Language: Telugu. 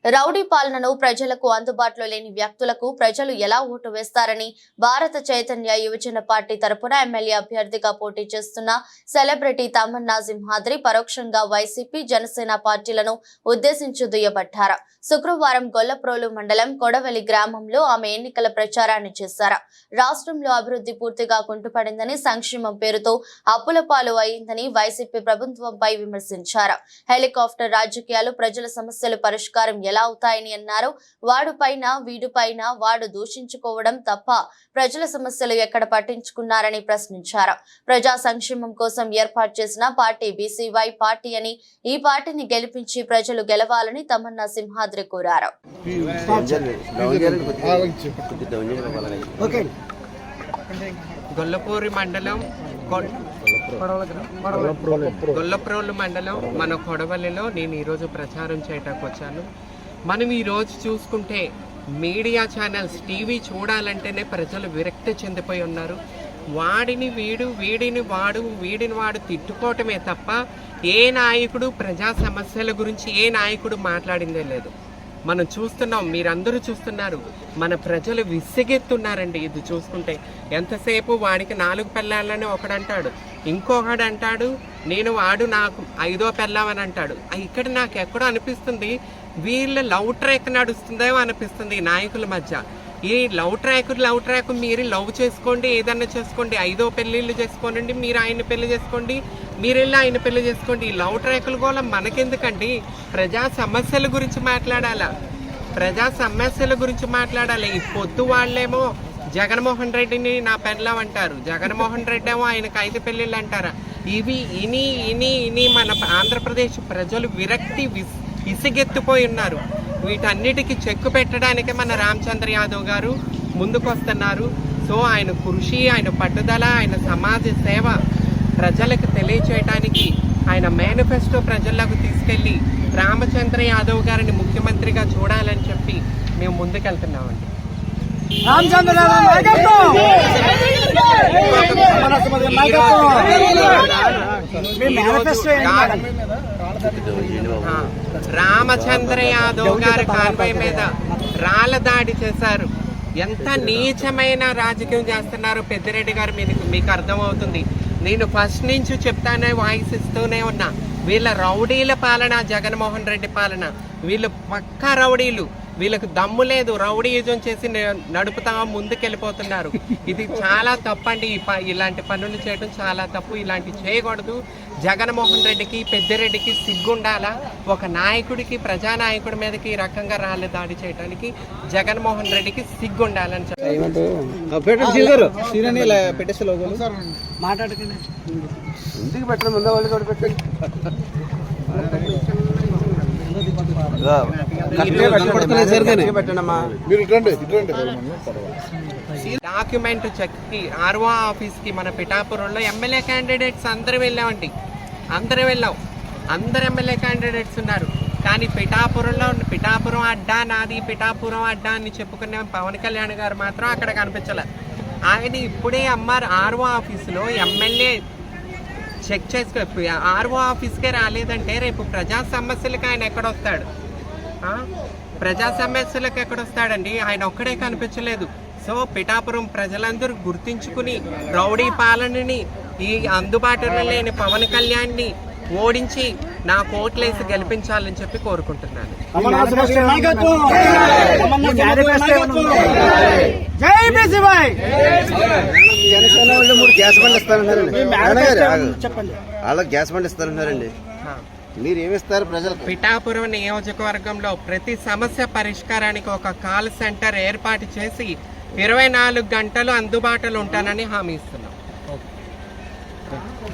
రౌడీ పాలనను ప్రజలకు అందుబాటులో లేని వ్యక్తులకు ప్రజలు ఎలా ఓటు వేస్తారని భారత చైతన్య యువజన పార్టీ తరపున ఎమ్మెల్యే అభ్యర్థిగా పోటీ చేస్తున్న సెలబ్రిటీ తమన్నా సింహాద్రి పరోక్షంగా వైసీపీ జనసేన పార్టీలను ఉద్దేశించి దుయ్యబట్టారు. శుక్రవారం గొల్లప్రోలు మండలం కొడవలి గ్రామంలో ఆమె ఎన్నికల ప్రచారాన్ని చేశారు. రాష్ట్రంలో అభివృద్ధి పూర్తిగా కుంటుపడిందని, సంక్షేమం పేరుతో అప్పుల పాలు అయిందని వైసీపీ ప్రభుత్వంపై విమర్శించారు. హెలికాప్టర్ రాజకీయాలు ప్రజల సమస్యలు పరిష్కారం ఎలా అవుతాయని అన్నారు. వాడుపైన వీడుపైన వాడు దూషించుకోవడం తప్ప ప్రజల సమస్యలు ఎక్కడ పట్టించుకున్నారని ప్రశ్నించారు. ప్రజా సంక్షేమం కోసం ఏర్పాటు చేసిన పార్టీ బీసీవై పార్టీ అని, ఈ పార్టీని గెలిపించి ప్రజలు గెలవాలని తమన్నా సింహాద్రి కోరారు. గొల్లపూరి మండలం గొల్లప్రోలు మండలం మన కొడవలిలో నేను ఈరోజు ప్రచారం చేయడానికి వచ్చాను. మనం ఈరోజు చూసుకుంటే మీడియా ఛానల్స్, టీవీ చూడాలంటేనే ప్రజలు విరక్తి చెందిపోయి ఉన్నారు. వాడిని వీడు, వీడిని వాడు తిట్టుకోవటమే తప్ప ఏ నాయకుడు ప్రజా సమస్యల గురించి ఏ నాయకుడు మాట్లాడిందే లేదు. మనం చూస్తున్నాం, మీరందరూ చూస్తున్నారు. మన ప్రజలు విసిగెత్తున్నారండి. ఇది చూసుకుంటే ఎంతసేపు వాడికి 4 పెళ్ళాలని ఒకడంటాడు, ఇంకొకడు అంటాడు వాడు నాకు 5వ పెళ్ళామని అంటాడు. ఇక్కడ నాకు ఎక్కడో అనిపిస్తుంది వీళ్ళ లవ్ ట్రాక్ నడుస్తుందేమో అనిపిస్తుంది ఈ నాయకుల మధ్య. ఈ లవ్ ట్రాక్ మీరు లవ్ చేసుకోండి, ఏదన్నా చేసుకోండి, 5వ పెళ్ళిళ్ళు చేసుకోండి, మీరు ఆయన పెళ్లి చేసుకోండి, మీరు వెళ్ళి ఆయన పెళ్లి చేసుకోండి. ఈ లవ్ ట్రాకులు కూడా మనకెందుకండి? ప్రజా సమస్యల గురించి మాట్లాడాలి. ఈ పొద్దు వాళ్ళేమో జగన్మోహన్ రెడ్డిని నా పెళ్ళం అంటారు, జగన్మోహన్ రెడ్డి ఏమో ఆయనకు 5 పెళ్ళిళ్ళు అంటారా? ఇవి ఇని మన ఆంధ్రప్రదేశ్ ప్రజలు విరక్తి ఇసిగెత్తిపోయి ఉన్నారు. వీటన్నిటికీ చెక్కు పెట్టడానికి మన రామచంద్ర యాదవ్ గారు ముందుకొస్తున్నారు. సో ఆయన కృషి, ఆయన పట్టుదల, ఆయన సమాజ సేవ ప్రజలకు తెలియచేయడానికి ఆయన మేనిఫెస్టో ప్రజలకు తీసుకెళ్లి రామచంద్ర యాదవ్ గారిని ముఖ్యమంత్రిగా చూడాలని చెప్పి మేము ముందుకెళ్తున్నామండి. రామచంద్ర యాదవ్ గారి కాన్వాయ్ మీద రాళ్ల దాడి చేశారు. ఎంత నీచమైన రాజకీయం చేస్తున్నారు పెద్దిరెడ్డి గారు మీకు అర్థమవుతుంది. నేను ఫస్ట్ నుంచి చెప్తానే, వాయిస్ ఇస్తూనే ఉన్నా, వీళ్ళ రౌడీల పాలన, జగన్మోహన్ రెడ్డి పాలన. వీళ్ళు పక్కా రౌడీలు, వీళ్ళకు దమ్ము లేదు, రౌడీయుజం చేసి నడుపుతా ముందుకెళ్ళిపోతున్నారు. ఇది చాలా తప్పండి. ఇలాంటి పనులు చేయడం చాలా తప్పు. ఇలాంటివి చేయకూడదు. జగన్మోహన్ రెడ్డికి, పెద్దిరెడ్డికి సిగ్గుండాలా? ఒక నాయకుడికి, ప్రజానాయకుడి మీదకి ఈ రకంగా రాళ్ళ దాడి చేయడానికి జగన్మోహన్ రెడ్డికి సిగ్గుండాలని డాక్యుమెంట్ చెక్ కి ఆర్ఓ ఆఫీస్ కి మన పిఠాపురంలో ఎమ్మెల్యే క్యాండిడేట్స్ అందరూ వెళ్ళామండి. అందరు ఎమ్మెల్యే క్యాండిడేట్స్ ఉన్నారు. కానీ పిఠాపురం అడ్డా నాది, పిఠాపురం అడ్డా అని చెప్పుకునే పవన్ కళ్యాణ్ గారు మాత్రం అక్కడ కనిపించలే. ఆయన ఇప్పుడే ఆర్ఓ ఆఫీసులో ఎమ్మెల్యే చెక్ చేసుకో, ఆర్ఓ ఆఫీస్కే రాలేదంటే రేపు ప్రజా సమస్యలకు ఆయన ఎక్కడొస్తాడు? ప్రజా సమస్యలకు ఎక్కడొస్తాడండి? ఆయన ఒక్కడే కనిపించలేదు. సో పిఠాపురం ప్రజలందరూ గుర్తించుకుని రౌడీ పాలనని, ఈ అందుబాటులో లేని పవన్ కళ్యాణ్ని ఓడించి నా కోట్లేసి గెలిపించాలని చెప్పి కోరుకుంటున్నాను. గ్యాస్ బండ్ ఇస్తారండి. మీరు ఏమిస్తారు ప్రజలకు? పిఠాపురం నియోజకవర్గంలో ప్రతి సమస్య పరిష్కారానికి ఒక కాల్ సెంటర్ ఏర్పాటు చేసి 24 గంటలు అందుబాటులో ఉంటానని హామీ ఇస్తున్నాం.